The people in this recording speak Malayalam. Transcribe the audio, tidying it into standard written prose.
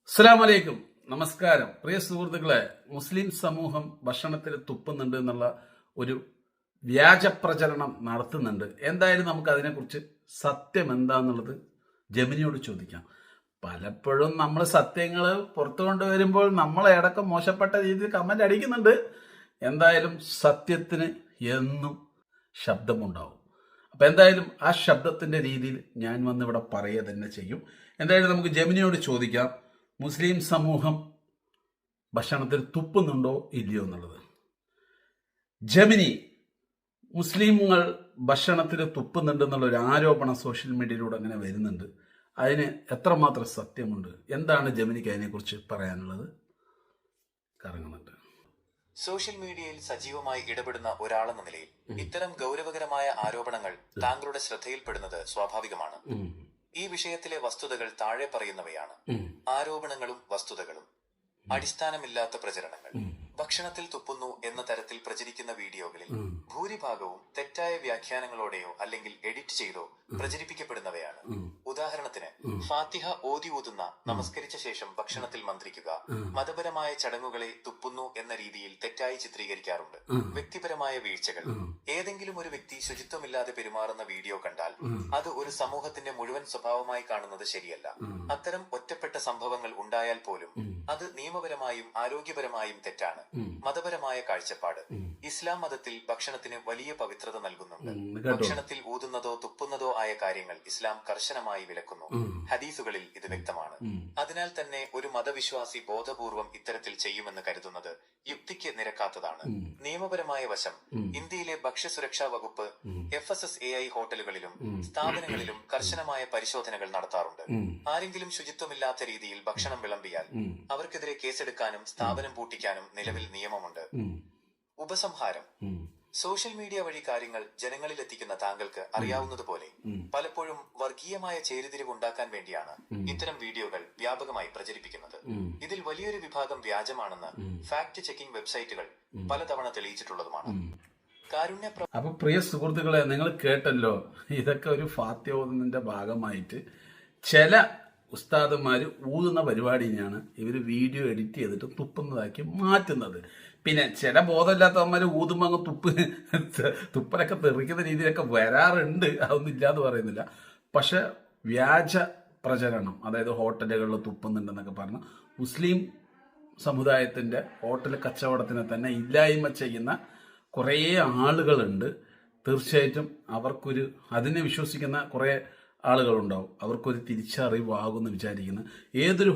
അസ്സലാമു അലൈക്കും. നമസ്കാരം. പ്രിയ സുഹൃത്തുക്കളെ, മുസ്ലിം സമൂഹം ഭക്ഷണത്തിൽ തുപ്പുന്നുണ്ട് എന്നുള്ള ഒരു വ്യാജ പ്രചരണം നടത്തുന്നുണ്ട്. എന്തായാലും നമുക്ക് അതിനെക്കുറിച്ച് സത്യം എന്താന്നുള്ളത് ജമിനിയോട് ചോദിക്കാം. പലപ്പോഴും നമ്മൾ സത്യങ്ങൾ പുറത്തു കൊണ്ടുവരുമ്പോൾ നമ്മളെ അടക്കം മോശപ്പെട്ട രീതിയിൽ കമന്റ് അടിക്കുന്നുണ്ട്. എന്തായാലും സത്യത്തിന് എന്നും ശബ്ദമുണ്ടാവും. അപ്പൊ എന്തായാലും ആ ശബ്ദത്തിന്റെ രീതിയിൽ ഞാൻ വന്നിവിടെ പറയുക തന്നെ ചെയ്യും. എന്തായാലും നമുക്ക് ജമിനിയോട് ചോദിക്കാം, മുസ്ലിം സമൂഹം ഭക്ഷണത്തിൽ തുപ്പുന്നുണ്ടോ ഇല്ലയോ എന്നുള്ളത്. ജമിനി, മുസ്ലിങ്ങൾ ഭക്ഷണത്തിൽ തുപ്പുന്നുണ്ട് എന്നുള്ള ഒരു ആരോപണം സോഷ്യൽ മീഡിയയിലൂടെ അങ്ങനെ വരുന്നുണ്ട്. അതിന് എത്രമാത്രം സത്യമുണ്ട്? എന്താണ് ജമിനിക്ക് അതിനെക്കുറിച്ച് പറയാനുള്ളത്? കറങ്ങുന്നുണ്ട്. സോഷ്യൽ മീഡിയയിൽ സജീവമായി ഇടപെടുന്ന ഒരാളെന്ന നിലയിൽ ഇത്തരം ഗൗരവകരമായ ആരോപണങ്ങൾ താങ്കളുടെ ശ്രദ്ധയിൽപ്പെടുന്നത് സ്വാഭാവികമാണ്. ഈ വിഷയത്തിലെ വസ്തുതകൾ താഴെ പറയുന്നവയാണ്. ആരോപണങ്ങളും വസ്തുതകളും. അടിസ്ഥാനമില്ലാത്ത പ്രചരണങ്ങൾ. ഭക്ഷണത്തിൽ തുപ്പുന്നു എന്ന തരത്തിൽ പ്രചരിക്കുന്ന വീഡിയോകളിൽ ഭൂരിഭാഗവും തെറ്റായ വ്യാഖ്യാനങ്ങളോടെയോ അല്ലെങ്കിൽ എഡിറ്റ് ചെയ്തോ പ്രചരിപ്പിക്കപ്പെടുന്നവയാണ്. ഉദാഹരണത്തിന്, ഫാത്തിഹ ഓതി ഊതുന്ന, നമസ്കരിച്ച ശേഷം ഭക്ഷണത്തിൽ മന്ത്രിക്കുക, മതപരമായ ചടങ്ങുകളെ തുപ്പുന്നു എന്ന രീതിയിൽ തെറ്റായി ചിത്രീകരിക്കാറുണ്ട്. വ്യക്തിപരമായ വീഴ്ചകൾ. ഏതെങ്കിലും ഒരു വ്യക്തി ശുചിത്വമില്ലാതെ പെരുമാറുന്ന വീഡിയോ കണ്ടാൽ അത് ഒരു സമൂഹത്തിന്റെ മുഴുവൻ സ്വഭാവമായി കാണുന്നത് ശരിയല്ല. അത്തരം ഒറ്റപ്പെട്ട സംഭവങ്ങൾ ഉണ്ടായാൽ പോലും അത് നിയമപരമായും ആരോഗ്യപരമായും തെറ്റാണ്. മതപരമായ കാഴ്ചപ്പാട്. ഇസ്ലാം മതത്തിൽ ഭക്ഷണത്തിന് വലിയ പവിത്രത നൽകുന്നുണ്ട്. ഭക്ഷണത്തിൽ ഊതുന്നതോ തുപ്പുന്നതോ ആയ കാര്യങ്ങൾ ഇസ്ലാം കർശനമായി വിലക്കുന്നു. ഹദീസുകളിൽ ഇത് വ്യക്തമാണ്. അതിനാൽ തന്നെ ഒരു മതവിശ്വാസി ബോധപൂർവം ഇത്തരത്തിൽ ചെയ്യുമെന്ന് കരുതുന്നത് യുക്തിക്ക് നിരക്കാത്തതാണ്. നിയമപരമായ വശം. ഇന്ത്യയിലെ ഭക്ഷ്യസുരക്ഷാ വകുപ്പ് FSSAI ഹോട്ടലുകളിലും സ്ഥാപനങ്ങളിലും കർശനമായ പരിശോധനകൾ നടത്താറുണ്ട്. ആരെങ്കിലും ശുചിത്വമില്ലാത്ത രീതിയിൽ ഭക്ഷണം വിളമ്പിയാൽ അവർക്കെതിരെ കേസെടുക്കാനും സ്ഥാപനം പൂട്ടിക്കാനും നിലവിൽ നിയമമുണ്ട്. ഉപസംഹാരം. സോഷ്യൽ മീഡിയ വഴി കാര്യങ്ങൾ ജനങ്ങളിൽ എത്തിക്കുന്ന താങ്കൾക്ക് അറിയാവുന്നതുപോലെ പലപ്പോഴും വർഗീയമായ ചേരിതിരിവുണ്ടാക്കാൻ വേണ്ടിയാണ് ഇത്തരം വീഡിയോകൾ വ്യാപകമായി പ്രചരിപ്പിക്കുന്നത്. ഇതിൽ വലിയൊരു വിഭാഗം വ്യാജമാണെന്ന് ഫാക്ട് ചെക്കിംഗ് വെബ്സൈറ്റുകൾ പലതവണ തെളിയിച്ചിട്ടുള്ളതുമാണ്. അപ്പൊ പ്രിയ സുഹൃത്തുക്കളെ, നിങ്ങൾ കേട്ടല്ലോ, ഇതൊക്കെ ഒരു ഫാത്യോദനത്തിന്റെ ഭാഗമായിട്ട് ചില ഉസ്താദന്മാർ ഊതുന്ന പരിപാടിയാണ് ഇവർ വീഡിയോ എഡിറ്റ് ചെയ്തിട്ട് തുപ്പുന്നതാക്കി മാറ്റുന്നത്. പിന്നെ ചില ബോധമില്ലാത്തവന്മാർ ഊതുമ്പോൾ അങ്ങ് തുപ്പലൊക്കെ തെറിക്കുന്ന രീതിയിലൊക്കെ വരാറുണ്ട്, അതൊന്നും ഇല്ലാന്ന് പറയുന്നില്ല. പക്ഷെ വ്യാജ പ്രചരണം, അതായത് ഹോട്ടലുകളിൽ തുപ്പുന്നുണ്ടെന്നൊക്കെ പറഞ്ഞ് മുസ്ലിം സമുദായത്തിന്റെ ഹോട്ടൽ കച്ചവടത്തിനെ തന്നെ ഇല്ലായ്മ ചെയ്യുന്ന കുറേ ആളുകളുണ്ട്. തീർച്ചയായിട്ടും അതിനെ വിശ്വസിക്കുന്ന കുറേ ആളുകളുണ്ടാവും. അവർക്കൊരു തിരിച്ചറിവാകുമെന്ന് വിചാരിക്കുന്നു. ഏതൊരു